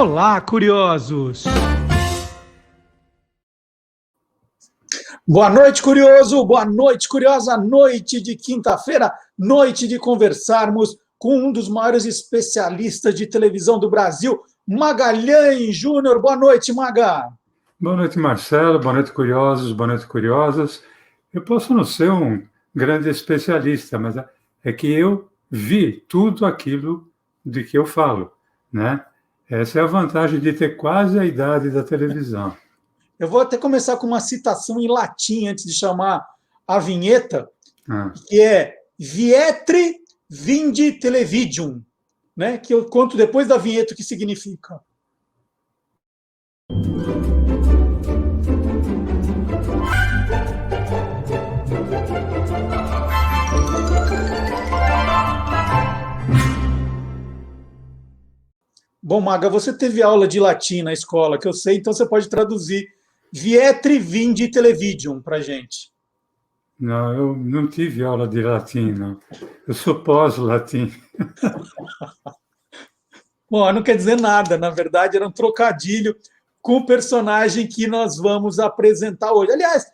Olá, curiosos! Boa noite, curioso! Boa noite, curiosa! Noite de quinta-feira, noite de conversarmos com um dos maiores especialistas de televisão do Brasil, Magalhães Júnior. Boa noite, Maga! Boa noite, Marcelo. Boa noite, curiosos. Boa noite, curiosas. Eu posso não ser um grande especialista, mas é que eu vi tudo aquilo de que eu falo, né? Essa é a vantagem de ter quase a idade da televisão. Eu vou até começar com uma citação em latim antes de chamar a vinheta, que é Vietri vindi televidium, né? Que eu conto depois da vinheta o que significa. Bom, Maga, você teve aula de latim na escola, que eu sei, então você pode traduzir Vietri vindi televidium para a gente. Não, eu não tive aula de latim, não. Eu sou pós-latim. Bom, não quer dizer nada, na verdade era um trocadilho com o personagem que nós vamos apresentar hoje. Aliás,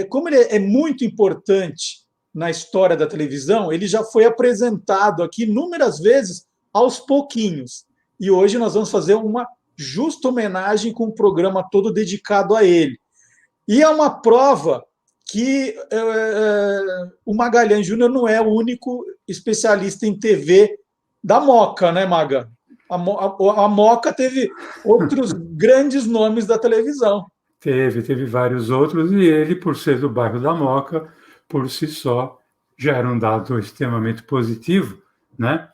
como ele é muito importante na história da televisão, ele já foi apresentado aqui inúmeras vezes, aos pouquinhos. E hoje nós vamos fazer uma justa homenagem com um programa todo dedicado a ele. E é uma prova que o Magalhães Júnior não é o único especialista em TV da Moca, né, Maga? A Moca teve outros grandes nomes da televisão. Teve vários outros, e ele, por ser do bairro da Moca, por si só, já era um dado extremamente positivo, né?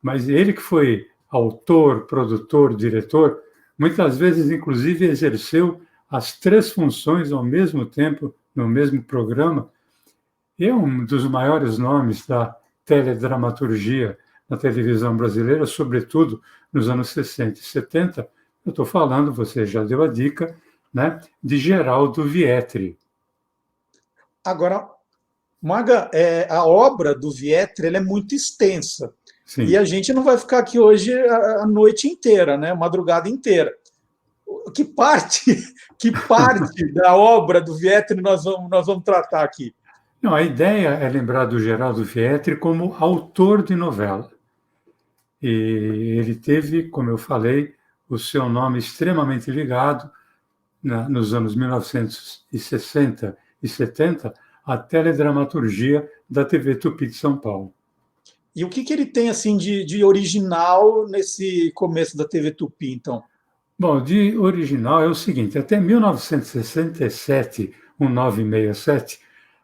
Mas ele que foi autor, produtor, diretor, muitas vezes, inclusive, exerceu as três funções ao mesmo tempo, no mesmo programa. E é um dos maiores nomes da teledramaturgia na televisão brasileira, sobretudo nos anos 60 e 70. Eu estou falando, você já deu a dica, né, de Geraldo Vietri. Agora, Maga, a obra do Vietri ela é muito extensa. Sim. E a gente não vai ficar aqui hoje a noite inteira, né? A madrugada inteira. Que parte da obra do Vietri nós vamos tratar aqui? Não, a ideia é lembrar do Geraldo Vietri como autor de novela. E ele teve, como eu falei, o seu nome extremamente ligado, nos anos 1960 e 70, à teledramaturgia da TV Tupi de São Paulo. E o que ele tem assim de original nesse começo da TV Tupi, então? Bom, de original é o seguinte: até 1967, 1967,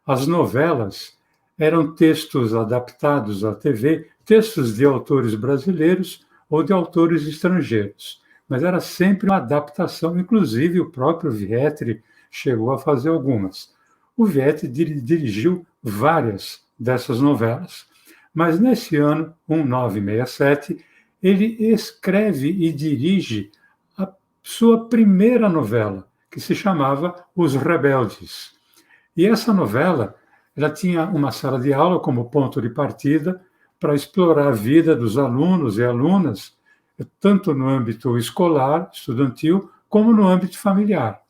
as novelas eram textos adaptados à TV, textos de autores brasileiros ou de autores estrangeiros. Mas era sempre uma adaptação, inclusive o próprio Vietri chegou a fazer algumas. O Vietri dirigiu várias dessas novelas. Mas nesse ano, 1967, ele escreve e dirige a sua primeira novela, que se chamava Os Rebeldes. E essa novela, ela tinha uma sala de aula como ponto de partida para explorar a vida dos alunos e alunas, tanto no âmbito escolar, estudantil, como no âmbito familiar.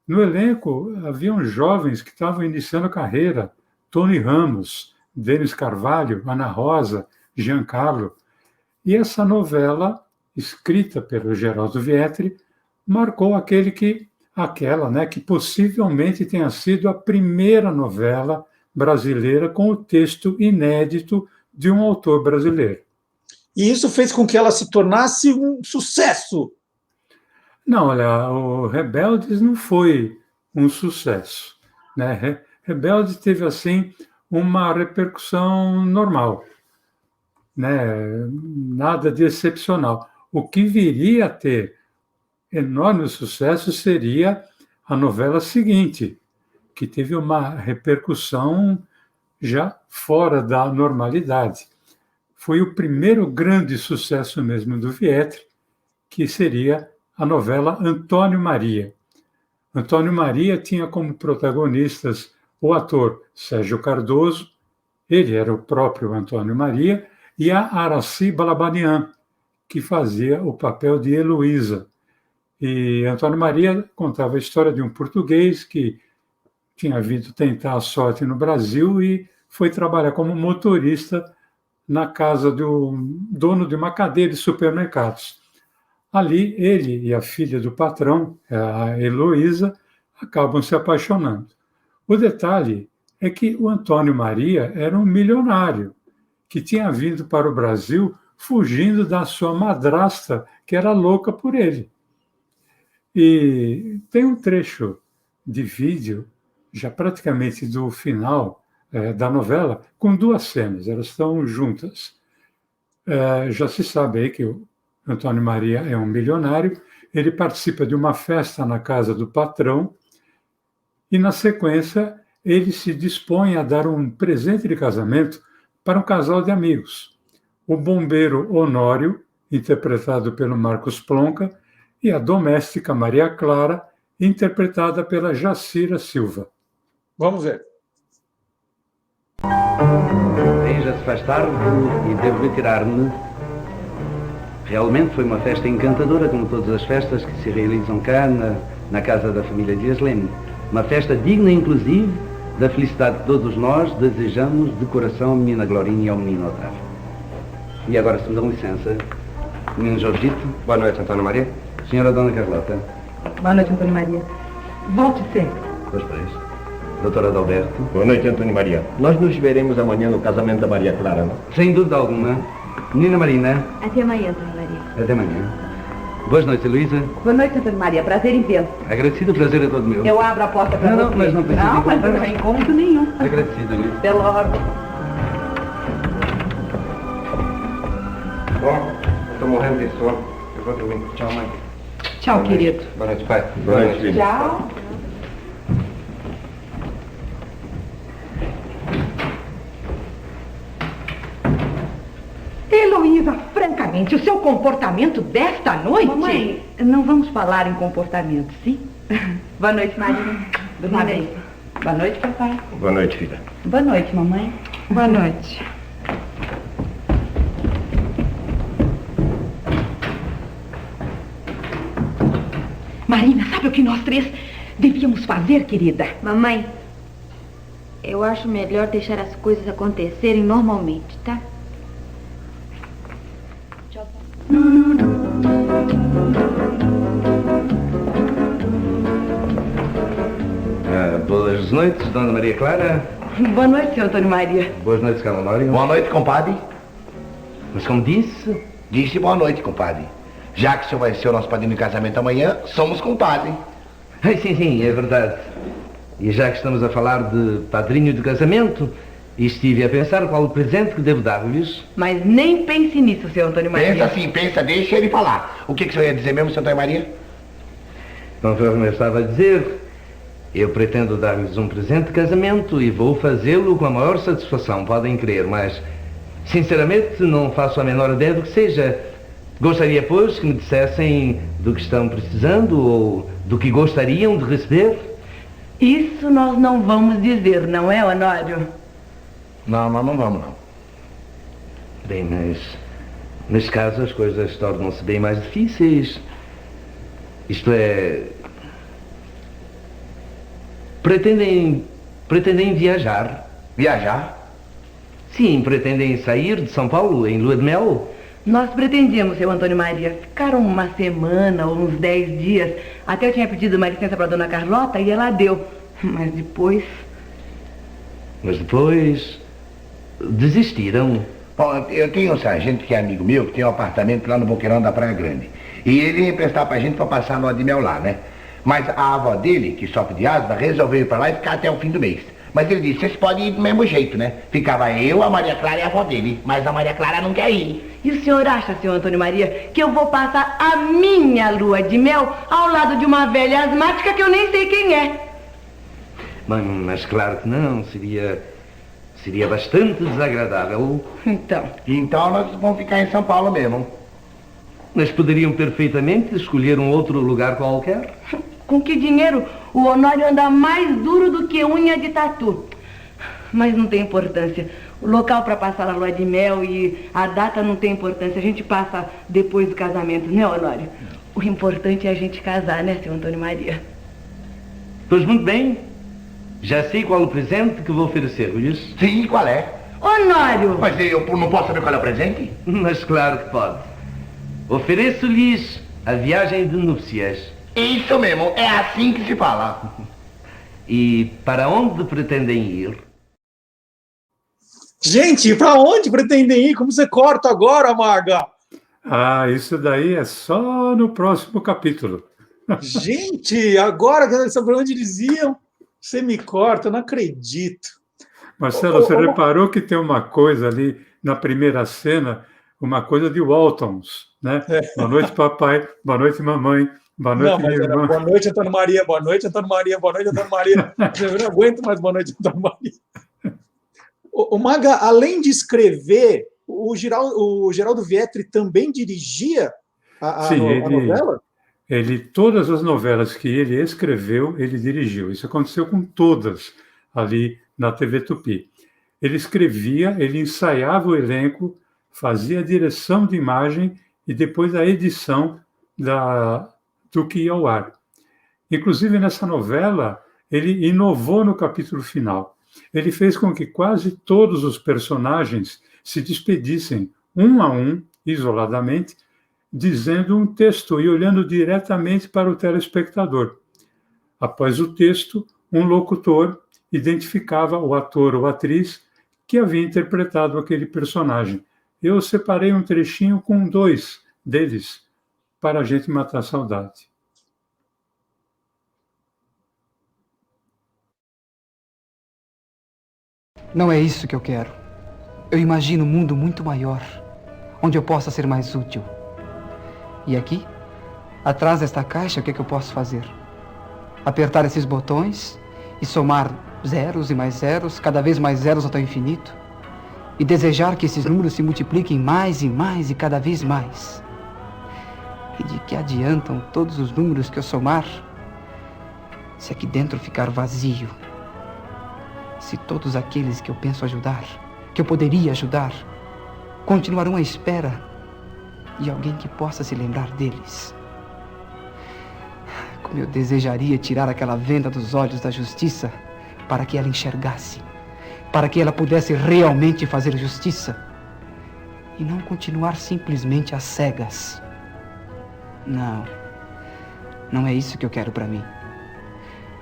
No elenco, haviam jovens que estavam iniciando a carreira: Tony Ramos, Denis Carvalho, Ana Rosa, Giancarlo. E essa novela, escrita pelo Geraldo Vietri, marcou aquela, que possivelmente tenha sido a primeira novela brasileira com o texto inédito de um autor brasileiro. E isso fez com que ela se tornasse um sucesso? Não, olha, o Rebeldes não foi um sucesso, né? Rebeldes teve, assim, uma repercussão normal, né? Nada de excepcional. O que viria a ter enorme sucesso seria a novela seguinte, que teve uma repercussão já fora da normalidade. Foi o primeiro grande sucesso mesmo do Vietri, que seria a novela Antônio Maria. Antônio Maria tinha como protagonistas o ator Sérgio Cardoso, ele era o próprio Antônio Maria, e a Aracy Balabanian, que fazia o papel de Heloísa. E Antônio Maria contava a história de um português que tinha vindo tentar a sorte no Brasil e foi trabalhar como motorista na casa do dono de uma cadeia de supermercados. Ali, ele e a filha do patrão, a Heloísa, acabam se apaixonando. O detalhe é que o Antônio Maria era um milionário que tinha vindo para o Brasil fugindo da sua madrasta, que era louca por ele. E tem um trecho de vídeo, já praticamente do final da novela, com duas cenas, elas estão juntas. Já se sabe aí que o Antônio Maria é um milionário, ele participa de uma festa na casa do patrão e, na sequência, ele se dispõe a dar um presente de casamento para um casal de amigos. O bombeiro Honório, interpretado pelo Marcos Plonka, e a doméstica Maria Clara, interpretada pela Jacira Silva. Vamos ver. Bem, já se faz tarde e devo retirar-me. Realmente foi uma festa encantadora, como todas as festas que se realizam cá na casa da família Dias Leme. Uma festa digna, inclusive, da felicidade que todos nós desejamos de coração à menina Glorinha e ao menino Otávio. E agora, se me dão licença, menino Jorgito. Boa noite, Antônio Maria. Senhora Dona Carlota. Boa noite, Antônio Maria. Volte sempre. Pois. Doutora Adalberto. Boa noite, Antônio Maria. Nós nos veremos amanhã no casamento da Maria Clara, não? Sem dúvida alguma. Menina Marina. Até amanhã, Antônio Maria. Até amanhã. Boas noites, Heloísa. Boa noite, Antônio Maria. Prazer em vê-lo. Agradecido, o prazer é todo meu. Eu abro a porta para você. Não, mas não precisa. Não, mas não tem incômodo nenhum. Agradecido, Heloísa. Até logo. Bom, estou morrendo de sono. Eu vou dormir. Tchau, mãe. Tchau, querido. Boa noite, pai. Boa noite, filho. Tchau. Heloísa, francamente, o seu comportamento desta noite... Mamãe, não vamos falar em comportamento, sim? Boa noite, Maria. Boa noite. Boa noite, papai. Boa noite, filha. Boa noite, mamãe. Boa noite. Marina, sabe o que nós três devíamos fazer, querida? Mamãe, eu acho melhor deixar as coisas acontecerem normalmente, tá? Boas noites, Dona Maria Clara. Boa noite, senhor Antônio Maria. Boas noites, Carlos Honório. Boa noite, compadre. Mas como disse... Disse boa noite, compadre. Já que o senhor vai ser o nosso padrinho de casamento amanhã, somos compadre. Sim, é verdade. E já que estamos a falar de padrinho de casamento, estive a pensar qual o presente que devo dar-lhes. Mas nem pense nisso, senhor Antônio Maria. Pensa sim, pensa, deixa ele falar. O que o senhor ia dizer mesmo, senhor Antônio Maria? Conforme eu estava a dizer, eu pretendo dar-lhes um presente de casamento e vou fazê-lo com a maior satisfação, podem crer, mas, sinceramente, não faço a menor ideia do que seja. Gostaria, pois, que me dissessem do que estão precisando ou do que gostariam de receber. Isso nós não vamos dizer, não é, Honório? Não, nós não vamos, não. Bem, mas neste caso as coisas tornam-se bem mais difíceis. Isto é... Pretendem viajar. Viajar? Sim, pretendem sair de São Paulo em lua de mel. Nós pretendíamos, seu Antônio Maria, ficar uma semana ou uns 10 dias. Até eu tinha pedido uma licença para a dona Carlota e ela deu. Mas depois... Desistiram. Bom, eu tenho um sargento que é amigo meu, que tem um apartamento lá no Boqueirão da Praia Grande. E ele ia emprestar pra gente pra passar a lua de mel lá, né? Mas a avó dele, que sofre de asma, resolveu ir pra lá e ficar até o fim do mês. Mas ele disse, vocês podem ir do mesmo jeito, né? Ficava eu, a Maria Clara e a avó dele. Mas a Maria Clara não quer ir. E o senhor acha, senhor Antônio Maria, que eu vou passar a minha lua de mel ao lado de uma velha asmática que eu nem sei quem é? Mas claro que não, seria bastante desagradável. Então nós vamos ficar em São Paulo mesmo. Mas poderiam perfeitamente escolher um outro lugar qualquer. Com que dinheiro o Honório anda mais duro do que unha de tatu? Mas não tem importância. o local para passar a lua de mel e a data não tem importância. A gente passa depois do casamento, né, Honório? O importante é a gente casar, né, seu Antônio Maria? Pois muito bem. Já sei qual o presente que vou oferecer-lhes. Sim, qual é? Honório! Mas eu não posso saber qual é o presente? Mas claro que pode. Ofereço-lhes a viagem de núpcias. Isso mesmo, é assim que se fala. E para onde pretendem ir? Gente, para onde pretendem ir? Como você corta agora, Maga? Ah, isso daí é só no próximo capítulo. Gente, agora que eu saber onde eles iam, você me corta, eu não acredito. Marcelo, você reparou que tem uma coisa ali na primeira cena, uma coisa de Waltons, né? Boa noite, papai. Boa noite, mamãe. Boa noite, Não, mas minha era irmã. boa noite, Antônio Maria. Boa noite, Antônio Maria. Boa noite, Antônio Maria. Eu não aguento mais boa noite, Antônio Maria. O Maga, além de escrever, o Geraldo Vietri também dirigia a novela? Todas as novelas que ele escreveu, ele dirigiu. Isso aconteceu com todas ali na TV Tupi. Ele escrevia, ele ensaiava o elenco, fazia a direção de imagem e depois a edição do que ia ao ar. Inclusive, nessa novela, ele inovou no capítulo final. Ele fez com que quase todos os personagens se despedissem, um a um, isoladamente, dizendo um texto e olhando diretamente para o telespectador. Após o texto, um locutor identificava o ator ou atriz que havia interpretado aquele personagem. Eu separei um trechinho com 2 deles para a gente matar a saudade. Não é isso que eu quero. Eu imagino um mundo muito maior, onde eu possa ser mais útil. E aqui, atrás desta caixa, o que é que eu posso fazer? Apertar esses botões e somar zeros e mais zeros, cada vez mais zeros até o infinito, e desejar que esses números se multipliquem mais e mais e cada vez mais. E de que adiantam todos os números que eu somar, se aqui dentro ficar vazio? Se todos aqueles que eu penso ajudar, que eu poderia ajudar, continuarão à espera de alguém que possa se lembrar deles. Como eu desejaria tirar aquela venda dos olhos da justiça para que ela enxergasse, para que ela pudesse realmente fazer justiça e não continuar simplesmente às cegas. Não, não é isso que eu quero para mim.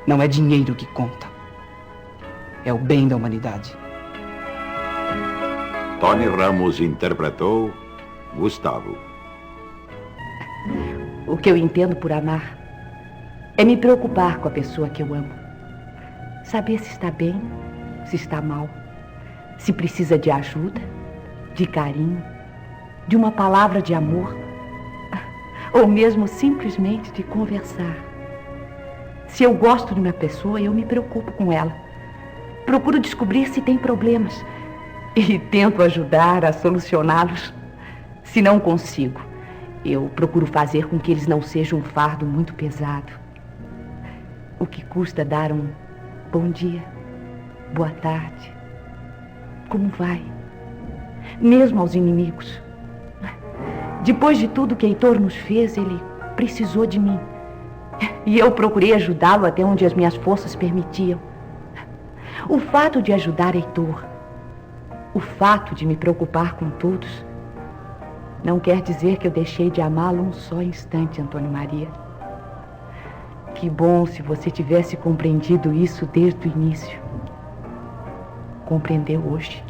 Não é dinheiro que conta. É o bem da humanidade. Tony Ramos interpretou Gustavo. O que eu entendo por amar é me preocupar com a pessoa que eu amo. Saber se está bem, se está mal, se precisa de ajuda, de carinho, de uma palavra de amor, ou mesmo simplesmente de conversar. Se eu gosto de uma pessoa, eu me preocupo com ela. Procuro descobrir se tem problemas e tento ajudar a solucioná-los. Se não consigo, eu procuro fazer com que eles não sejam um fardo muito pesado. O que custa dar um bom dia, boa tarde, como vai? Mesmo aos inimigos. Depois de tudo que Heitor nos fez, ele precisou de mim. E eu procurei ajudá-lo até onde as minhas forças permitiam. O fato de ajudar Heitor, o fato de me preocupar com todos, não quer dizer que eu deixei de amá-lo um só instante, Antônio Maria. Que bom se você tivesse compreendido isso desde o início. Compreendeu hoje.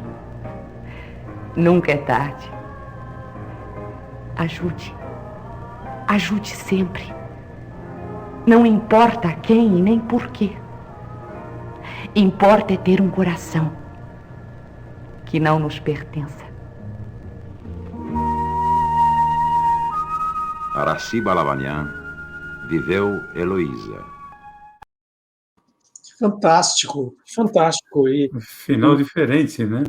Nunca é tarde. Ajude. Ajude sempre. Não importa a quem e nem por quê. Importa é ter um coração que não nos pertença. Araci Balabanian viveu Heloísa. Fantástico, fantástico. Final diferente, né?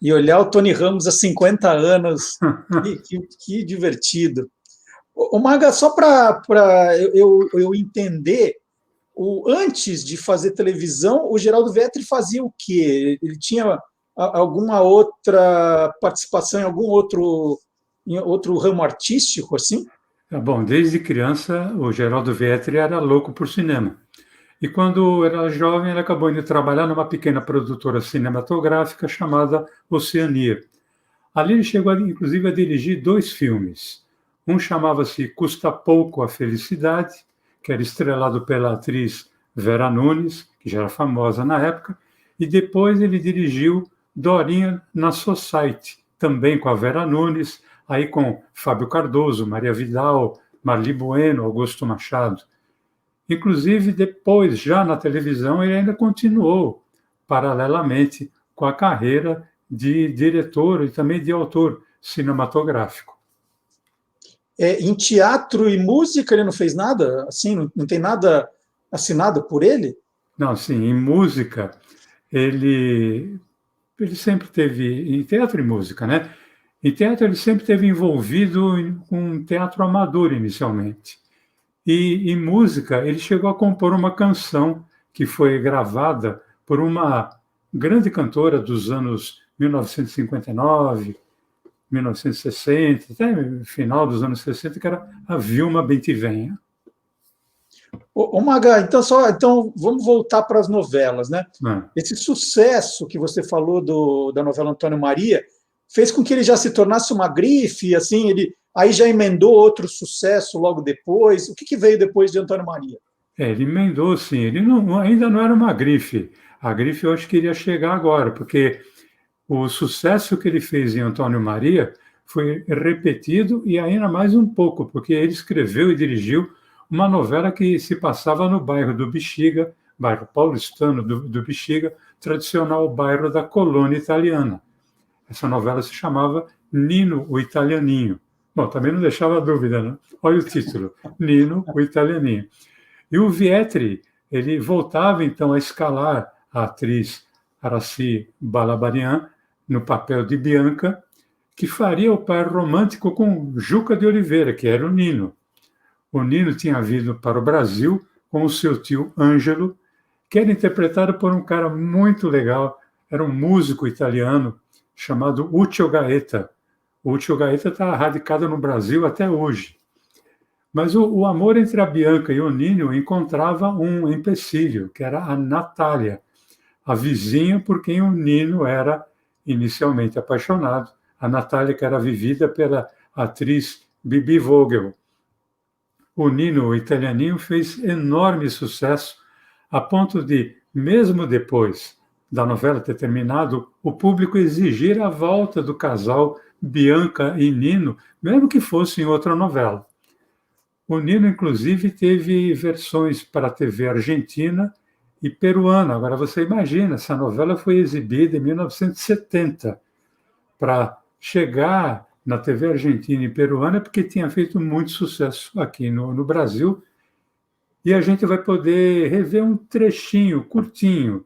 E olhar o Tony Ramos há 50 anos, que divertido. Ô, Maga, só para eu entender, antes de fazer televisão, o Geraldo Vietri fazia o quê? Ele tinha alguma outra participação em outro ramo artístico, assim? Bom, desde criança, o Geraldo Vietri era louco por cinema. E quando era jovem, ele acabou indo trabalhar numa pequena produtora cinematográfica chamada Oceania. Ali ele chegou, inclusive, a dirigir 2 filmes. Um chamava-se Custa Pouco a Felicidade, que era estrelado pela atriz Vera Nunes, que já era famosa na época, e depois ele dirigiu Dorinha na Society, também com a Vera Nunes, aí com Fábio Cardoso, Maria Vidal, Marli Bueno, Augusto Machado. Inclusive, depois, já na televisão, ele ainda continuou paralelamente com a carreira de diretor e também de autor cinematográfico. Em teatro e música ele não fez nada? Assim, não tem nada assinado por ele? Não, sim, em música ele sempre teve, em teatro e música, né? Em teatro ele sempre teve envolvido com teatro amador inicialmente. E em música ele chegou a compor uma canção que foi gravada por uma grande cantora dos anos 1959, 1960, até final dos anos 60, que era a Vilma Bentivenha. Ô Maga, então vamos voltar para as novelas, né? Esse sucesso que você falou da novela Antônio Maria fez com que ele já se tornasse uma grife, assim, ele aí já emendou outro sucesso logo depois. O que veio depois de Antônio Maria? Ele emendou, sim. Ele ainda não era uma grife. A grife eu acho que iria chegar agora, porque o sucesso que ele fez em Antônio Maria foi repetido e ainda mais um pouco, porque ele escreveu e dirigiu uma novela que se passava no bairro do Bexiga, bairro paulistano do Bexiga, tradicional bairro da colônia italiana. Essa novela se chamava Nino, o Italianinho. Bom, também não deixava dúvida, né? Olha o título, Nino, o Italianinho. E o Vietri, ele voltava então a escalar a atriz Aracy Balabanian no papel de Bianca, que faria o par romântico com Juca de Oliveira, que era o Nino. O Nino tinha vindo para o Brasil com o seu tio Ângelo, que era interpretado por um cara muito legal, era um músico italiano chamado Uccio Gaeta. O Uccio Gaeta está radicado no Brasil até hoje. Mas o amor entre a Bianca e o Nino encontrava um empecilho, que era a Natália, a vizinha por quem o Nino era inicialmente apaixonado. A Natália, que era vivida pela atriz Bibi Vogel. O Nino, o Italianinho, fez enorme sucesso, a ponto de, mesmo depois da novela ter terminado, o público exigir a volta do casal Bianca e Nino, mesmo que fosse em outra novela. O Nino, inclusive, teve versões para a TV argentina e peruana. Agora, você imagina, essa novela foi exibida em 1970. Para chegar na TV argentina e peruana, porque tinha feito muito sucesso aqui no Brasil. E a gente vai poder rever um trechinho curtinho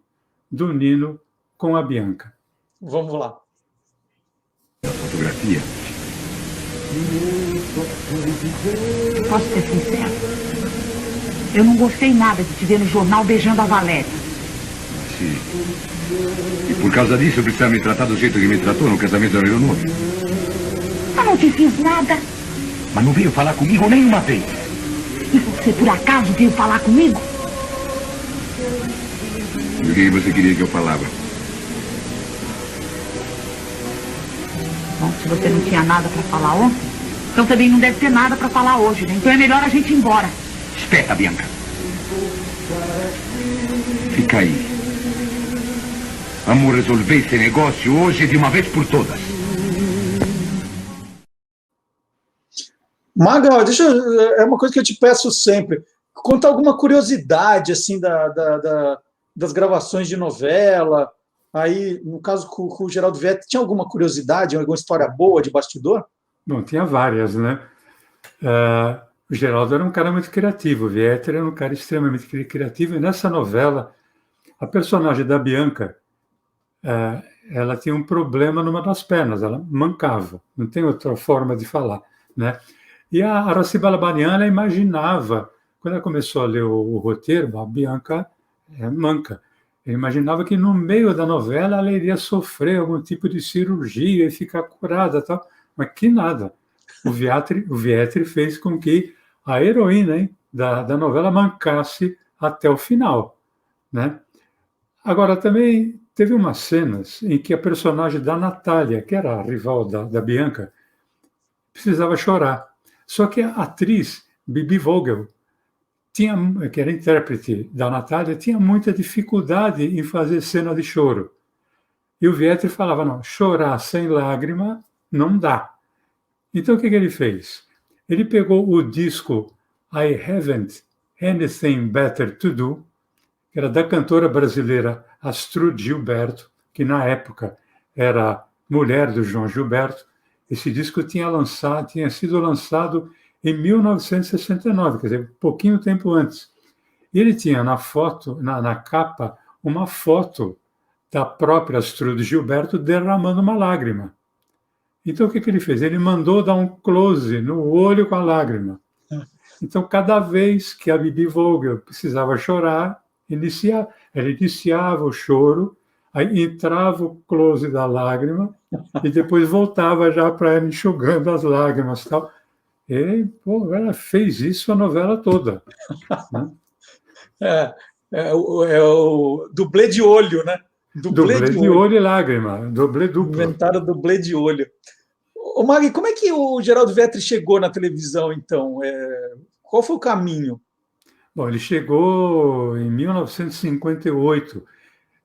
do Nino com a Bianca. Vamos lá. Fotografia. Posso ser sincero? Eu não gostei nada de te ver no jornal beijando a Valéria. Sim. E por causa disso precisava me tratar do jeito que me tratou no casamento da Leonor. Eu não te fiz nada. Mas não veio falar comigo nenhuma vez. E você, por acaso, veio falar comigo? O que você queria que eu falava? Bom, se você não tinha nada para falar ontem, então também não deve ter nada para falar hoje, né? Então é melhor a gente ir embora. Espera, Bianca. Fica aí. Vamos resolver esse negócio hoje de uma vez por todas. Magal, é uma coisa que eu te peço sempre. Conta alguma curiosidade assim das gravações de novela. Aí, no caso com o Geraldo Vietri, tinha alguma curiosidade, alguma história boa de bastidor? Bom, tinha várias, né? O Geraldo era um cara muito criativo, o Vietri era um cara extremamente criativo, e nessa novela, a personagem da Bianca, ela tinha um problema numa das pernas, ela mancava, não tem outra forma de falar, né? E a Aracy Balabanian, ela imaginava, quando ela começou a ler o roteiro, a Bianca é manca. Ele imaginava que no meio da novela ela iria sofrer algum tipo de cirurgia e ficar curada, tal. Mas que nada. O Vietri fez com que a heroína, hein, da novela mancasse até o final, né? Agora, também teve umas cenas em que a personagem da Natália, que era a rival da Bianca, precisava chorar. Só que a atriz, Bibi Vogel, que era intérprete da Natália, tinha muita dificuldade em fazer cena de choro. E o Vietri falava, não, chorar sem lágrima não dá. Então, o que ele fez? Ele pegou o disco I Haven't Anything Better to Do, que era da cantora brasileira Astrud Gilberto, que na época era mulher do João Gilberto. Esse disco tinha sido lançado em 1969, quer dizer, pouquinho tempo antes. E ele tinha na capa, uma foto da própria Astrud Gilberto derramando uma lágrima. Então, o que ele fez? Ele mandou dar um close no olho com a lágrima. Então, cada vez que a Bibi Vogel precisava chorar, ela iniciava o choro, aí entrava o close da lágrima e depois voltava já para ela enxugando as lágrimas. Tal. E ela fez isso a novela toda. Né? É o dublê de olho, né? Dublê de olho e lágrima, dublê duplo. Inventaram dublê de olho. Ô, Magui, como é que o Geraldo Vietri chegou na televisão, então? Qual foi o caminho? Bom, ele chegou em 1958.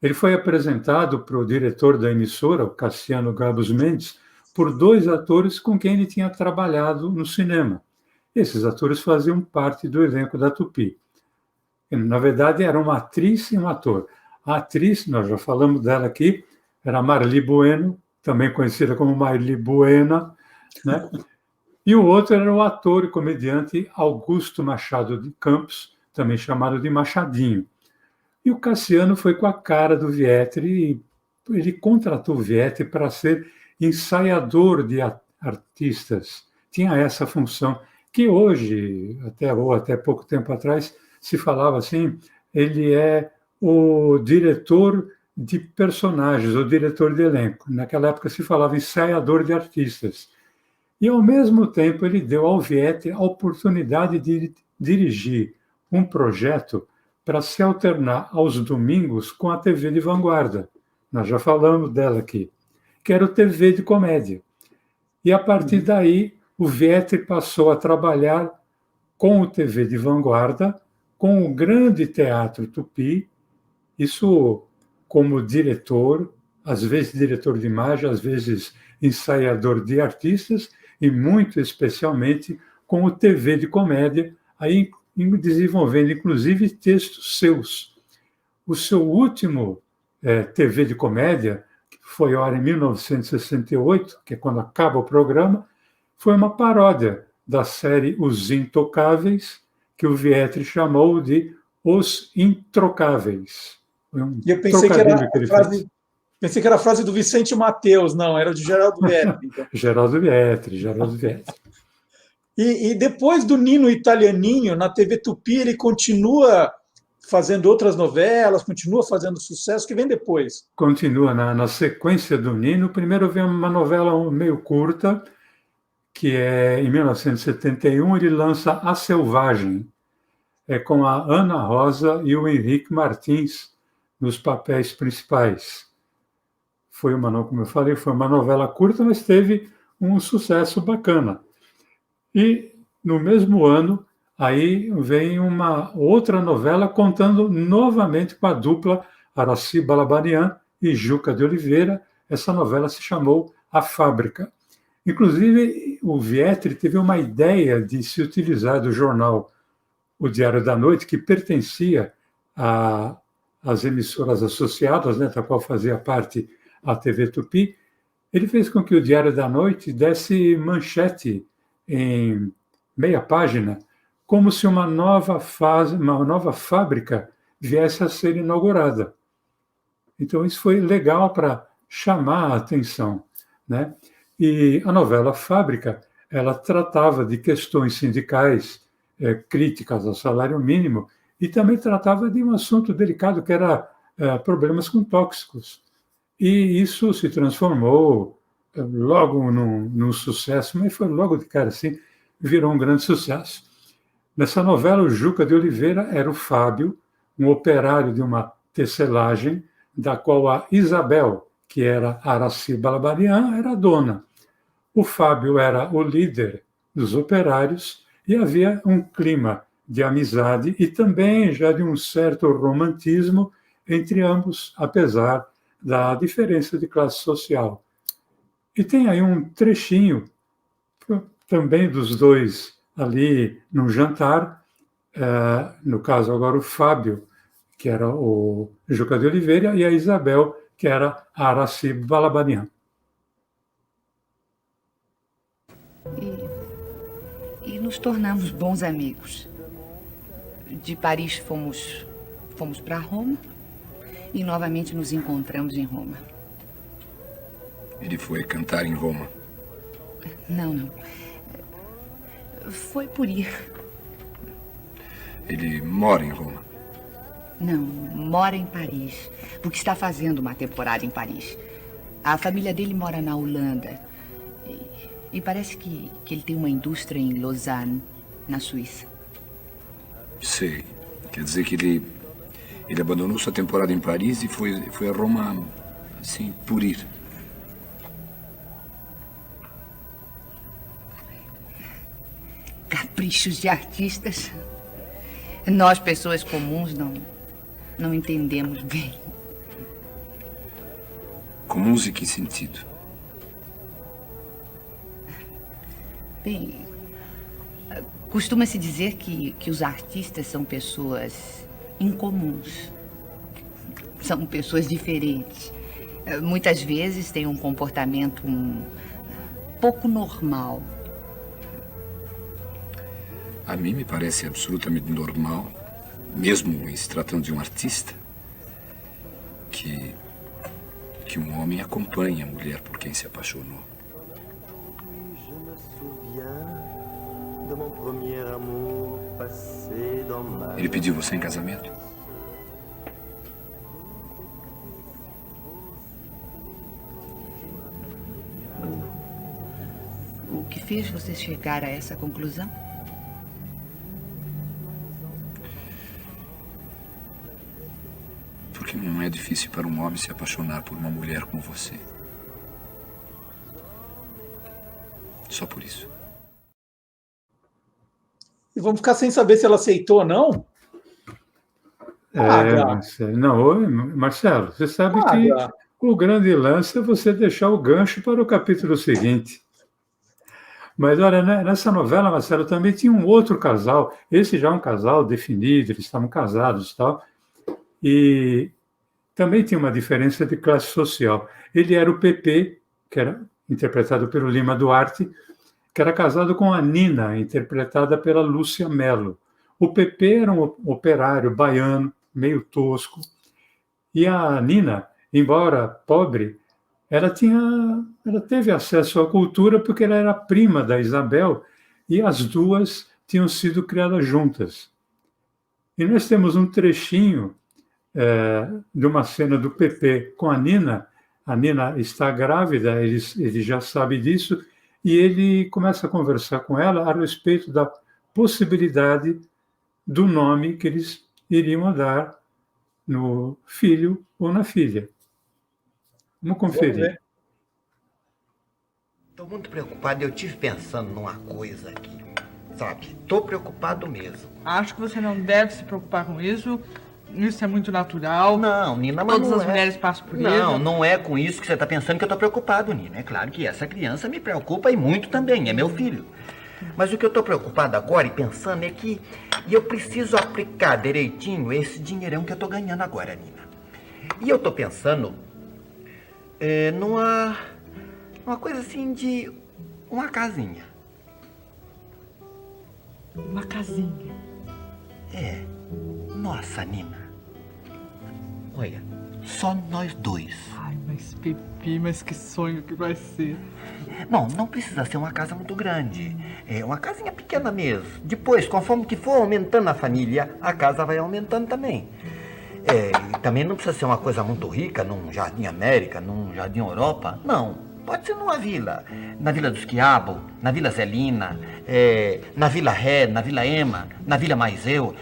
Ele foi apresentado para o diretor da emissora, o Cassiano Gabos Mendes, por 2 atores com quem ele tinha trabalhado no cinema. Esses atores faziam parte do elenco da Tupi. Na verdade, era uma atriz e um ator. A atriz, nós já falamos dela aqui, era Marli Bueno, também conhecida como Marli Buena, né? E o outro era o ator e comediante Augusto Machado de Campos, também chamado de Machadinho. E o Cassiano foi com a cara do Vietri, e ele contratou o Vietri para ser ensaiador de artistas. Tinha essa função, que hoje, até pouco tempo atrás, se falava assim, ele é o diretor de personagens, o diretor de elenco. Naquela época se falava ensaiador de artistas. E, ao mesmo tempo, ele deu ao Vietri a oportunidade de dirigir um projeto para se alternar aos domingos com a TV de vanguarda. Nós já falamos dela aqui, que era o TV de comédia. E, a partir daí, o Vietri passou a trabalhar com o TV de vanguarda, com o grande Teatro Tupi, isso como diretor, às vezes diretor de imagem, às vezes ensaiador de artistas, e muito especialmente com o TV de comédia, aí desenvolvendo inclusive textos seus. O seu último TV de comédia, que foi ao ar em 1968, que é quando acaba o programa, foi uma paródia da série Os Intocáveis, que o Vietri chamou de Os Introcáveis. E eu pensei que era a frase do Vicente Mateus, não, era de Geraldo Vietri. Então. Geraldo Vietri. E depois do Nino Italianinho, na TV Tupi, ele continua fazendo outras novelas, continua fazendo sucesso, que vem depois. Continua na sequência do Nino. Primeiro vem uma novela meio curta, que é em 1971, ele lança A Selvagem, com a Ana Rosa e o Henrique Martins nos papéis principais. Como eu falei, foi uma novela curta, mas teve um sucesso bacana. E, no mesmo ano, aí vem uma outra novela contando novamente com a dupla Araci Balabanian e Juca de Oliveira. Essa novela se chamou A Fábrica. Inclusive, o Vietri teve uma ideia de se utilizar do jornal O Diário da Noite, que pertencia às emissoras associadas, né, da qual fazia parte a TV Tupi. Ele fez com que o Diário da Noite desse manchete em meia página, como se uma nova fábrica viesse a ser inaugurada. Então, isso foi legal para chamar a atenção, né? E a novela Fábrica, ela tratava de questões sindicais, críticas ao salário mínimo, e também tratava de um assunto delicado, que era problemas com tóxicos. E isso se transformou logo num sucesso, mas foi logo de cara assim, virou um grande sucesso. Nessa novela, o Juca de Oliveira era o Fábio, um operário de uma tecelagem, da qual a Isabel, que era Araci Balabanian, era a dona. O Fábio era o líder dos operários e havia um clima de amizade e também já de um certo romantismo entre ambos, apesar da diferença de classe social. E tem aí um trechinho também dos dois ali no jantar, no caso agora o Fábio, que era o Juca de Oliveira, e a Isabel, que era a Araci Balabanian. E nos tornamos bons amigos. De Paris fomos para Roma e novamente nos encontramos em Roma. Ele foi cantar em Roma? Não. Foi por ir. Ele mora em Roma? Não, mora em Paris, porque está fazendo uma temporada em Paris. A família dele mora na Holanda. E parece que ele tem uma indústria em Lausanne, na Suíça. Sei. Quer dizer que ele abandonou sua temporada em Paris e foi a Roma, assim, por ir. Caprichos de artistas. Nós, pessoas comuns, não entendemos bem. Comuns em que sentido? Bem, costuma-se dizer que os artistas são pessoas incomuns. São pessoas diferentes. Muitas vezes têm um comportamento pouco normal. A mim me parece absolutamente normal, mesmo em se tratando de um artista, que um homem acompanhe a mulher por quem se apaixonou. Ele pediu você em casamento? O que fez você chegar a essa conclusão? Porque não é difícil para um homem se apaixonar por uma mulher como você. Só por isso. E vamos ficar sem saber se ela aceitou ou não? Marcelo, você sabe que o grande lance é você deixar o gancho para o capítulo seguinte. Mas, olha, nessa novela, Marcelo, também tinha um outro casal. Esse já é um casal definido, eles estavam casados e tal. E também tinha uma diferença de classe social. Ele era o Pepe, que era interpretado pelo Lima Duarte, que era casado com a Nina, interpretada pela Lúcia Mello. O Pepe era um operário baiano, meio tosco, e a Nina, embora pobre, ela teve acesso à cultura porque ela era prima da Isabel e as duas tinham sido criadas juntas. E nós temos um trechinho de uma cena do Pepe com a Nina. A Nina está grávida, ele já sabe disso, e ele começa a conversar com ela a respeito da possibilidade do nome que eles iriam dar no filho ou na filha. Vamos conferir. Estou muito preocupado, eu estive pensando numa coisa aqui, sabe? Estou preocupado mesmo. Acho que você não deve se preocupar com isso. Isso é muito natural. Não, Nina, mas todas as mulheres passam por isso. Não é com isso que você está pensando que eu estou preocupado, Nina. É claro que essa criança me preocupa e muito também, é meu filho. Mas o que eu estou preocupado agora e pensando é que eu preciso aplicar direitinho esse dinheirão que eu estou ganhando agora, Nina. E eu estou pensando numa coisa assim de uma casinha. Uma casinha? É. Nossa, Nina. Olha, só nós dois. Ai, mas Pepe, mas que sonho que vai ser. Não precisa ser uma casa muito grande. É uma casinha pequena mesmo. Depois, conforme que for aumentando a família, a casa vai aumentando também. E também não precisa ser uma coisa muito rica, num Jardim América, num Jardim Europa. Não. Pode ser numa vila. Na Vila dos Quiabos, na Vila Zelina, na Vila Ré, na Vila Ema, na Vila Maiseu.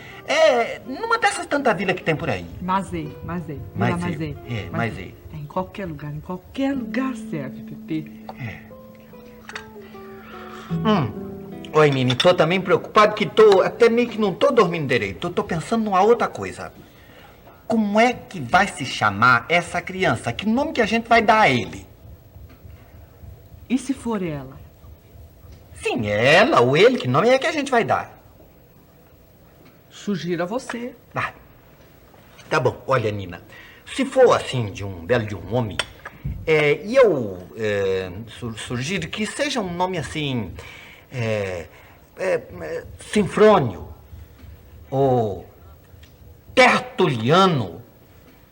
Numa dessas tantas vilas que tem por aí. Mazei. Vila Mazei. Mazei. Em qualquer lugar serve, Pepe. Oi, Nini, tô também preocupado que até meio que não tô dormindo direito. Tô pensando numa outra coisa. Como é que vai se chamar essa criança? Que nome que a gente vai dar a ele? E se for ela? Sim, ela ou ele, que nome é que a gente vai dar? Sugiro a você. Tá bom, olha, Nina, se for assim, de um belo de um homem, eu sugiro que seja um nome assim, Sinfrônio, ou Tertuliano,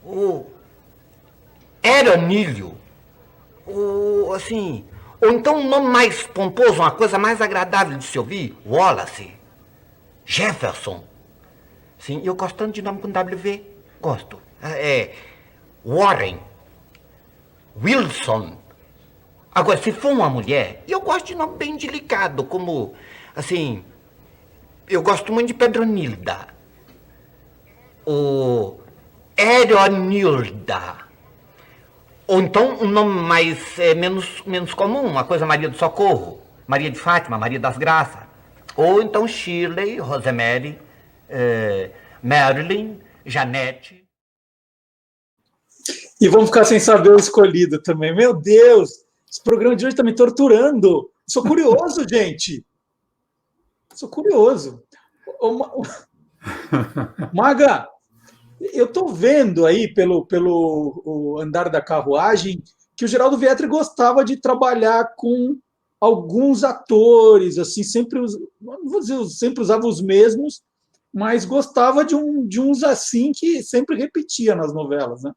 ou Eranílio, ou assim... Ou então um nome mais pomposo, uma coisa mais agradável de se ouvir. Wallace. Jefferson. Sim, eu gosto tanto de nome com W. Gosto. Warren. Wilson. Agora, se for uma mulher, eu gosto de nome bem delicado, como, assim... Eu gosto muito de Pedronilda. Ou Eronilda. Ou então um nome mais, menos comum, uma coisa Maria do Socorro, Maria de Fátima, Maria das Graças. Ou então Shirley, Rosemary, Marilyn, Janete. E vamos ficar sem saber o escolhido também. Meu Deus, esse programa de hoje está me torturando. Sou curioso, gente. Sou curioso. Maga, eu estou vendo aí pelo andar da carruagem que o Geraldo Vietri gostava de trabalhar com alguns atores, assim, não vou dizer sempre usava os mesmos, mas gostava de uns assim que sempre repetia nas novelas, né?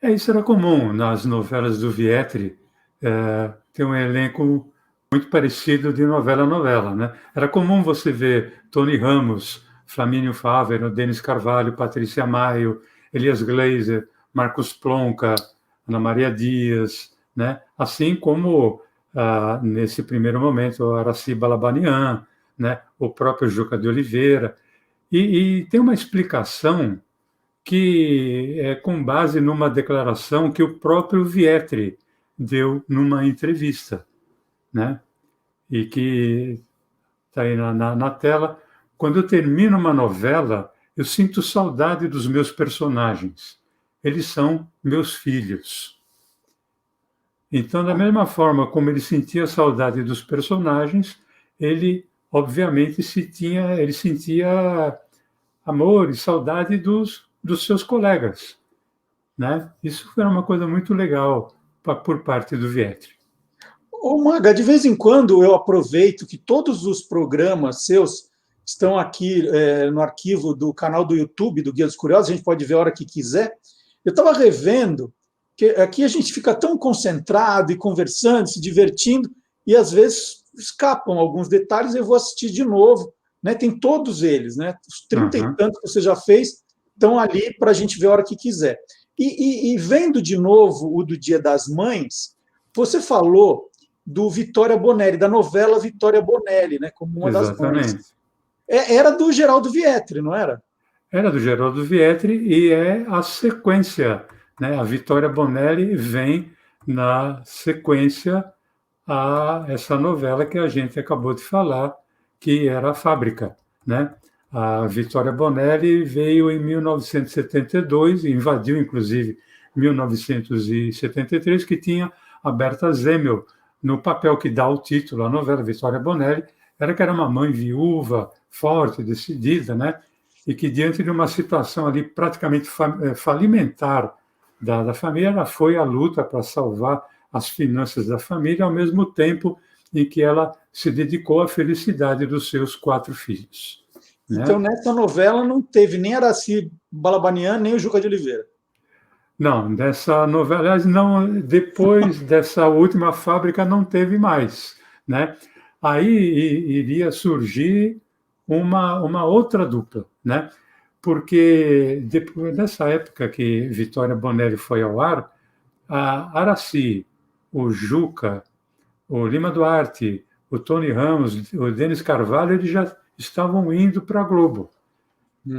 Isso era comum nas novelas do Vietri, ter um elenco muito parecido de novela a novela, né? Era comum você ver Tony Ramos, Flamínio Fávero, Denis Carvalho, Patrícia Maio, Elias Gleiser, Marcos Plonka, Ana Maria Dias, né? Assim como, nesse primeiro momento, Araci Balabanian, né? O próprio Juca de Oliveira. E tem uma explicação que é com base numa declaração que o próprio Vietri deu numa entrevista, né? E que está aí na tela. Quando eu termino uma novela, eu sinto saudade dos meus personagens. Eles são meus filhos. Então, da mesma forma como ele sentia saudade dos personagens, ele, obviamente, ele sentia amor e saudade dos seus colegas, né? Isso era uma coisa muito legal por parte do Vietri. Ô, Maga, de vez em quando eu aproveito que todos os programas seus estão aqui no arquivo do canal do YouTube do Guia dos Curiosos, a gente pode ver a hora que quiser. Eu estava revendo, que aqui a gente fica tão concentrado e conversando, se divertindo, e às vezes escapam alguns detalhes, eu vou assistir de novo, né? Tem todos eles, né? Os 30 e tantos que você já fez estão ali para a gente ver a hora que quiser. E vendo de novo o do Dia das Mães, você falou do Vitória Bonelli, da novela Vitória Bonelli, né? Como uma das mães. Era do Geraldo Vietri, não era? Era do Geraldo Vietri e é a sequência, né? A Vitória Bonelli vem na sequência a essa novela que a gente acabou de falar, que era A Fábrica, né? A Vitória Bonelli veio em 1972, invadiu inclusive 1973, que tinha a Berta Zemel no papel que dá o título à novela Vitória Bonelli, que era uma mãe viúva, forte, decidida, né? E que, diante de uma situação ali praticamente falimentar da família, ela foi à luta para salvar as finanças da família, ao mesmo tempo em que ela se dedicou à felicidade dos seus 4 filhos. Né? Então, nessa novela não teve nem Araci Balabanian, nem o Juca de Oliveira. Não, dessa novela, aliás, não, depois dessa última Fábrica não teve mais, né? Aí iria surgir uma outra dupla, né? porque depois, nessa época que Vitória Bonelli foi ao ar, a Araci, o Juca, o Lima Duarte, o Tony Ramos, o Denis Carvalho, eles já estavam indo para a Globo.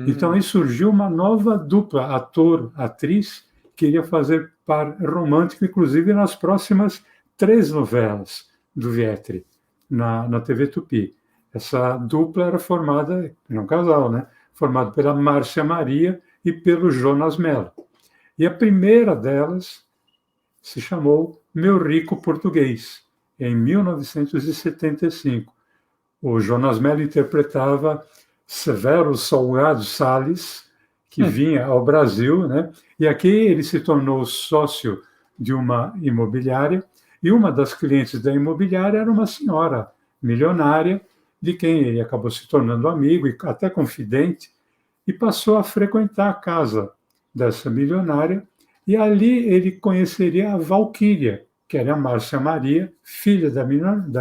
Então aí surgiu uma nova dupla, ator-atriz, que iria fazer par romântico, inclusive nas próximas 3 novelas do Vietri, na TV Tupi. Essa dupla era formada, era um casal, né? Formado pela Márcia Maria e pelo Jonas Mello. E a primeira delas se chamou Meu Rico Português, em 1975. O Jonas Mello interpretava Severo Salgado Salles, que vinha ao Brasil, né? E aqui ele se tornou sócio de uma imobiliária, e uma das clientes da imobiliária era uma senhora milionária, de quem ele acabou se tornando amigo e até confidente, e passou a frequentar a casa dessa milionária, e ali ele conheceria a Valquíria, que era a Márcia Maria, filha da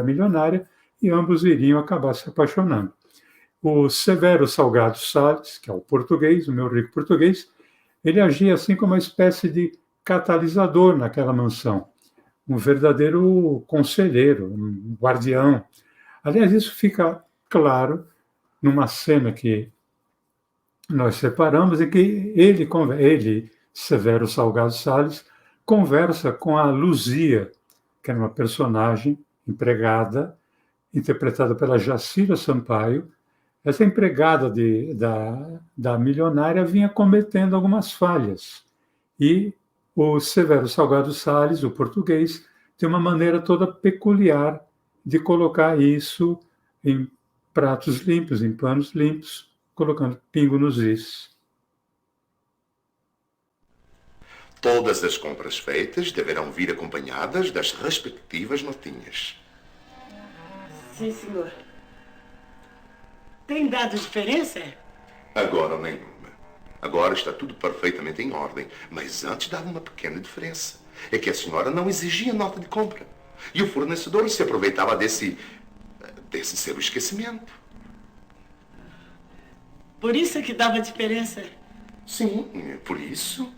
milionária, e ambos iriam acabar se apaixonando. O Severo Salgado Salles, que é o português, o Meu Rico Português, ele agia assim como uma espécie de catalisador naquela mansão, um verdadeiro conselheiro, um guardião. Aliás, isso fica claro numa cena que nós separamos, em que ele, Severo Salgado Salles, conversa com a Luzia, que era uma personagem empregada, interpretada pela Jacira Sampaio. Essa empregada da milionária vinha cometendo algumas falhas. E o Severo Salgado Salles, o português, tem uma maneira toda peculiar de colocar isso em pratos limpos, em panos limpos, colocando pingo nos is. Todas as compras feitas deverão vir acompanhadas das respectivas notinhas. Sim, senhor. Tem dado diferença? Agora nenhuma. Agora está tudo perfeitamente em ordem. Mas antes dava uma pequena diferença. É que a senhora não exigia nota de compra. E o fornecedor se aproveitava desse seu esquecimento. Por isso é que dava diferença? Sim, por isso.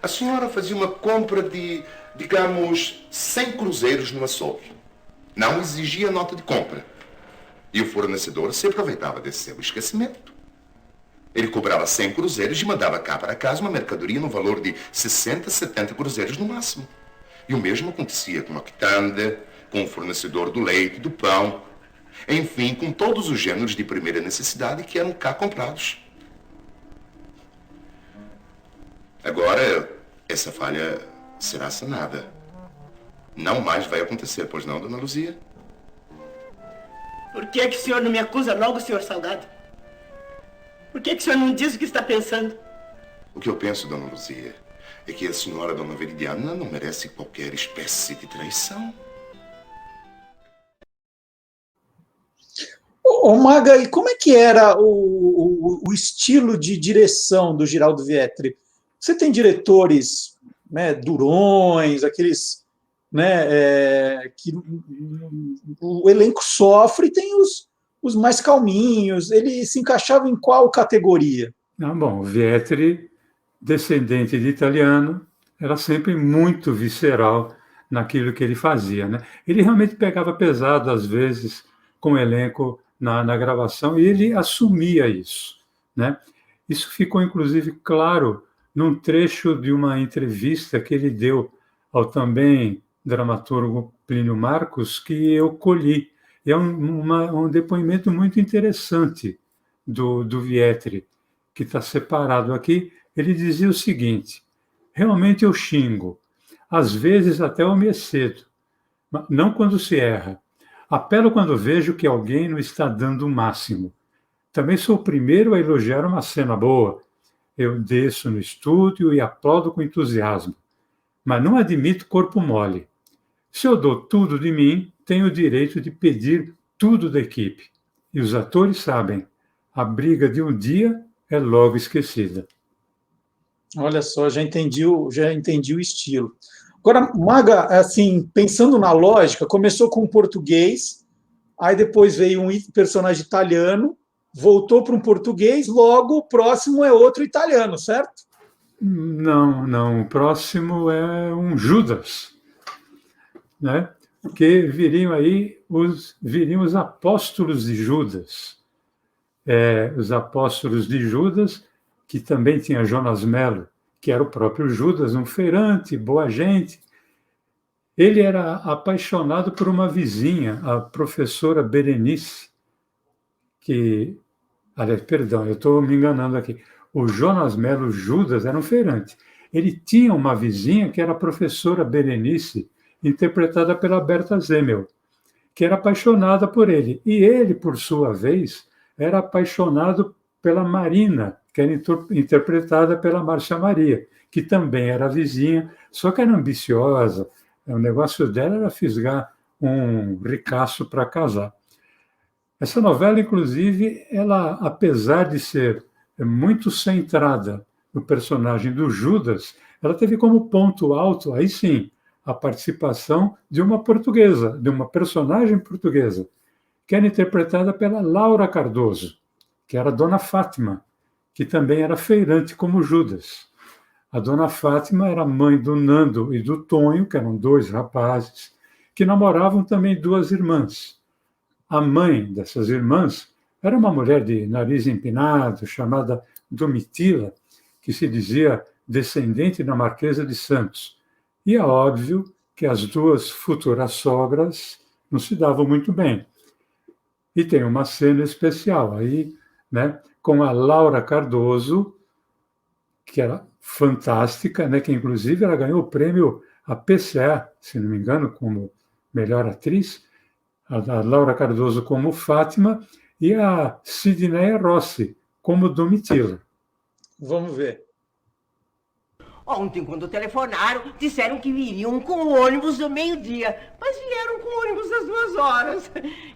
A senhora fazia uma compra de, digamos, 100 cruzeiros no açougue. Não exigia nota de compra. E o fornecedor se aproveitava desse seu esquecimento. Ele cobrava 100 cruzeiros e mandava cá para casa uma mercadoria no valor de 60, 70 cruzeiros no máximo. E o mesmo acontecia com a quitanda, com o fornecedor do leite, do pão, enfim, com todos os gêneros de primeira necessidade que eram cá comprados. Agora, essa falha será sanada. Não mais vai acontecer, pois não, dona Luzia? Por que o senhor não me acusa logo, senhor Salgado? Por que o senhor não diz o que está pensando? O que eu penso, dona Luzia, é que a senhora dona Veridiana não merece qualquer espécie de traição. Ô Maga, e como é que era o estilo de direção do Giraldo Vietri? Você tem diretores, né, durões, aqueles, né, que o elenco sofre, e tem os mais calminhos. Ele se encaixava em qual categoria? Bom, o Vietri, descendente de italiano, era sempre muito visceral naquilo que ele fazia, né? Ele realmente pegava pesado, às vezes, com o elenco na gravação, e ele assumia isso, né? Isso ficou, inclusive, claro num trecho de uma entrevista que ele deu ao também dramaturgo Plínio Marcos, que eu colhi. E é um depoimento muito interessante do Vietri, que está separado aqui. Ele dizia o seguinte: realmente eu xingo, às vezes até eu me excedo, não quando se erra. Apelo quando vejo que alguém não está dando o máximo. Também sou o primeiro a elogiar uma cena boa. Eu desço no estúdio e aplaudo com entusiasmo. Mas não admito corpo mole. Se eu dou tudo de mim, tenho o direito de pedir tudo da equipe. E os atores sabem, a briga de um dia é logo esquecida. Olha só, já entendi o estilo. Agora, Maga, assim, pensando na lógica, começou com o português, aí depois veio um personagem italiano, voltou para um português, logo o próximo é outro italiano, certo? Não. O próximo é um Judas, né? Porque viriam os apóstolos de Judas. Os apóstolos de Judas, que também tinha Jonas Mello, que era o próprio Judas, um feirante, boa gente. Ele era apaixonado por uma vizinha, a professora Berenice, eu estou me enganando aqui. O Jonas Mello Judas era um feirante. Ele tinha uma vizinha que era a professora Berenice, interpretada pela Berta Zemel, que era apaixonada por ele. E ele, por sua vez, era apaixonado pela Marina, que era interpretada pela Márcia Maria, que também era vizinha, só que era ambiciosa. O negócio dela era fisgar um ricaço para casar. Essa novela, inclusive, ela, apesar de ser muito centrada no personagem do Judas, ela teve como ponto alto, aí sim, a participação de uma portuguesa, de uma personagem portuguesa, que era interpretada pela Laura Cardoso, que era a Dona Fátima, que também era feirante como Judas. A Dona Fátima era mãe do Nando e do Tonho, que eram dois rapazes, que namoravam também duas irmãs. A mãe dessas irmãs era uma mulher de nariz empinado, chamada Domitila, que se dizia descendente da Marquesa de Santos. E é óbvio que as duas futuras sogras não se davam muito bem. E tem uma cena especial aí, né, com a Laura Cardoso, que era fantástica, né, que inclusive ela ganhou o prêmio APCA, se não me engano, como melhor atriz, a Laura Cardoso como Fátima e a Sidneia Rossi como Domitila. Vamos ver. Ontem, quando telefonaram, disseram que viriam com o ônibus do meio-dia, mas vieram com o ônibus das 2 horas.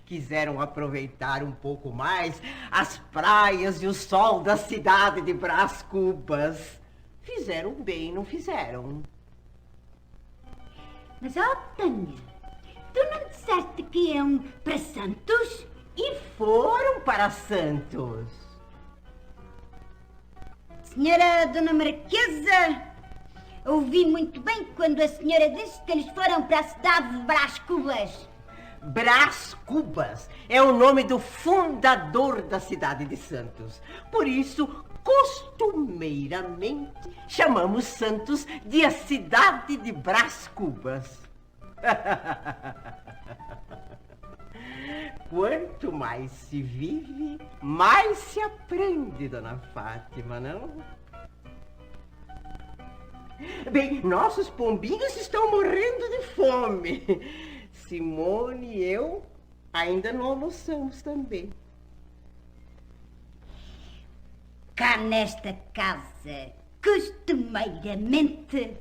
Quiseram aproveitar um pouco mais as praias e o sol da cidade de Brás Cubas. Fizeram bem, não fizeram? Mas, ó, Tânia, tu não disseste que iam para Santos? E foram para Santos. Senhora Dona Marquesa, ouvi muito bem quando a senhora disse que eles foram para a cidade de Brás Cubas. Brás Cubas é o nome do fundador da cidade de Santos. Por isso, costumeiramente, chamamos Santos de a cidade de Brás Cubas. Quanto mais se vive, mais se aprende, Dona Fátima, não? Bem, nossos pombinhos estão morrendo de fome. Simone e eu ainda não almoçamos também. Cá nesta casa, costumeiramente,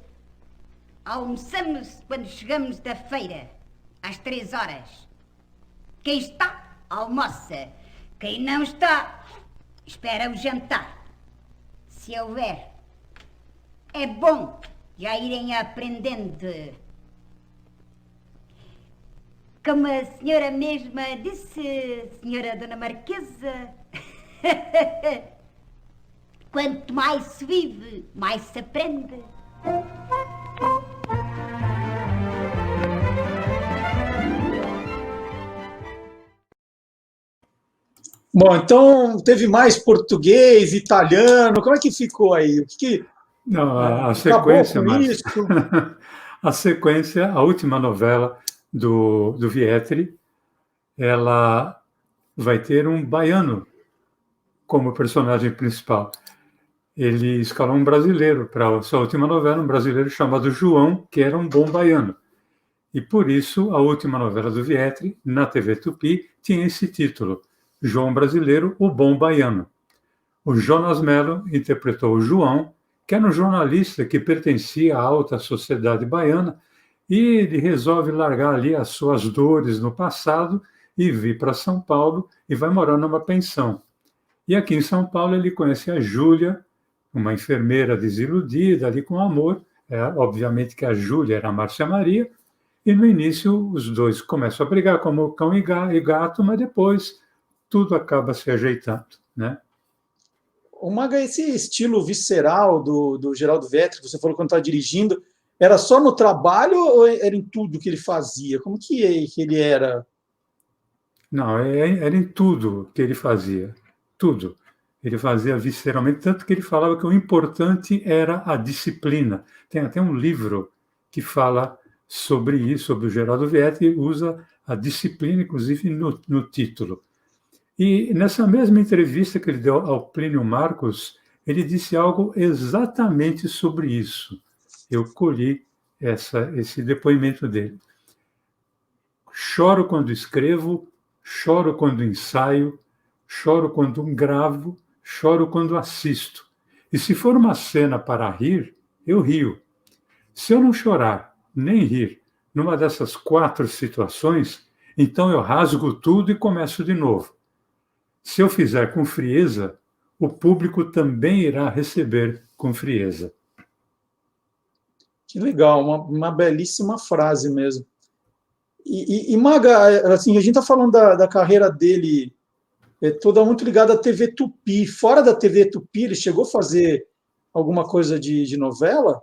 almoçamos quando chegamos da feira, às 3 horas. Quem está, almoça. Quem não está, espera o jantar. Se houver, é bom já irem aprendendo. Como a senhora mesma disse, senhora Dona Marquesa, quanto mais se vive, mais se aprende. Bom, então teve mais português, italiano, como é que ficou aí? O que Não, a sequência, isso? A sequência, a última novela do Vietri, ela vai ter um baiano como personagem principal. Ele escalou um brasileiro para a sua última novela, um brasileiro chamado João, que era um bom baiano. E por isso, a última novela do Vietri, na TV Tupi, tinha esse título, João Brasileiro, o Bom Baiano. O Jonas Mello interpretou o João, que era um jornalista que pertencia à alta sociedade baiana, e ele resolve largar ali as suas dores no passado e vir para São Paulo e vai morar numa pensão. E aqui em São Paulo ele conhece a Júlia, uma enfermeira desiludida ali com amor. Obviamente que a Júlia era a Márcia Maria, e no início os dois começam a brigar como cão e gato, mas depois tudo acaba se ajeitando, né? O Maga, esse estilo visceral do Geraldo Vetri, que você falou quando estava dirigindo, era só no trabalho ou era em tudo que ele fazia? Como que ele era? Não, era em tudo que ele fazia, tudo. Ele fazia visceralmente, tanto que ele falava que o importante era a disciplina. Tem até um livro que fala sobre isso, sobre o Geraldo Vetri, e usa a disciplina, inclusive, no título. E nessa mesma entrevista que ele deu ao Plínio Marcos, ele disse algo exatamente sobre isso. Eu colhi esse depoimento dele. Choro quando escrevo, choro quando ensaio, choro quando gravo, choro quando assisto. E se for uma cena para rir, eu rio. Se eu não chorar, nem rir, numa dessas 4 situações, então eu rasgo tudo e começo de novo. Se eu fizer com frieza, o público também irá receber com frieza. Que legal, uma belíssima frase mesmo. E Maga, assim, a gente está falando da carreira dele toda muito ligada à TV Tupi. Fora da TV Tupi, ele chegou a fazer alguma coisa de novela?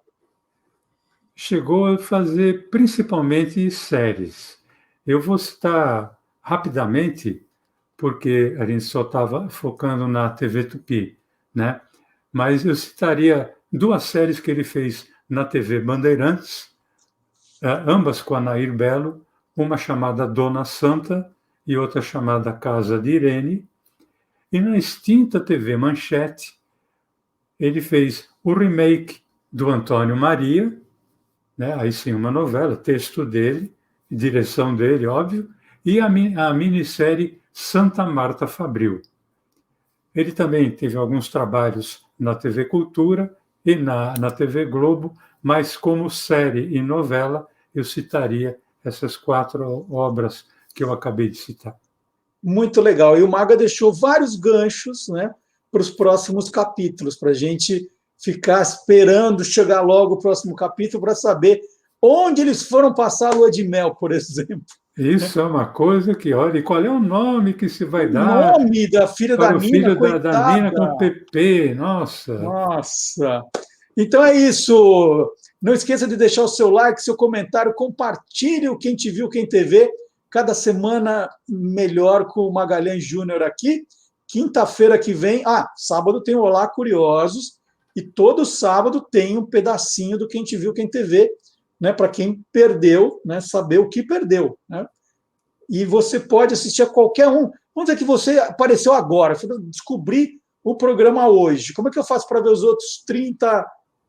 Chegou a fazer principalmente séries. Eu vou citar rapidamente, porque a gente só estava focando na TV Tupi, né? Mas eu citaria 2 séries que ele fez na TV Bandeirantes, ambas com a Nair Belo, uma chamada Dona Santa e outra chamada Casa de Irene. E na extinta TV Manchete, ele fez o remake do Antônio Maria, né? Aí sim uma novela, texto dele, direção dele, óbvio, e a minissérie Santa Marta Fabril. Ele também teve alguns trabalhos na TV Cultura e na TV Globo, mas como série e novela, eu citaria essas 4 obras que eu acabei de citar. Muito legal. E o Maga deixou vários ganchos, né, para os próximos capítulos, para a gente ficar esperando chegar logo o próximo capítulo para saber onde eles foram passar a lua de mel, por exemplo. Isso é uma coisa que, olha, e qual é o nome que se vai dar? O nome da filha da para o Nina, filho da Nina com PP, nossa. Nossa. Então é isso. Não esqueça de deixar o seu like, seu comentário, compartilhe o Quem Te Viu, Quem TV. Cada semana melhor com o Magalhães Júnior aqui. Quinta-feira que vem, sábado tem o Olá Curiosos, e todo sábado tem um pedacinho do Quem Te Viu, Quem TV, né, para quem perdeu, né, saber o que perdeu, né? E você pode assistir a qualquer um. Vamos dizer que você apareceu agora, descobri o programa hoje. Como é que eu faço para ver os outros 30,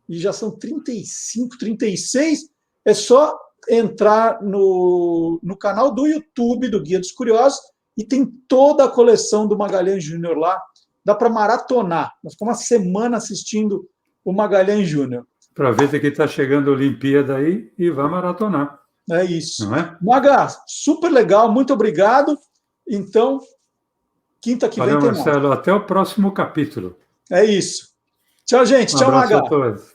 e já são 35, 36? É só entrar no canal do YouTube do Guia dos Curiosos e tem toda a coleção do Magalhães Júnior lá. Dá para maratonar. Nós ficamos uma semana assistindo o Magalhães Júnior. Aproveita que está chegando a Olimpíada aí e vai maratonar. É isso. Não é? Maga, super legal, muito obrigado. Então, quinta que vem tem mais. Marcelo, até o próximo capítulo. É isso. Tchau, gente. Tchau, Um abraço Maga. a todos.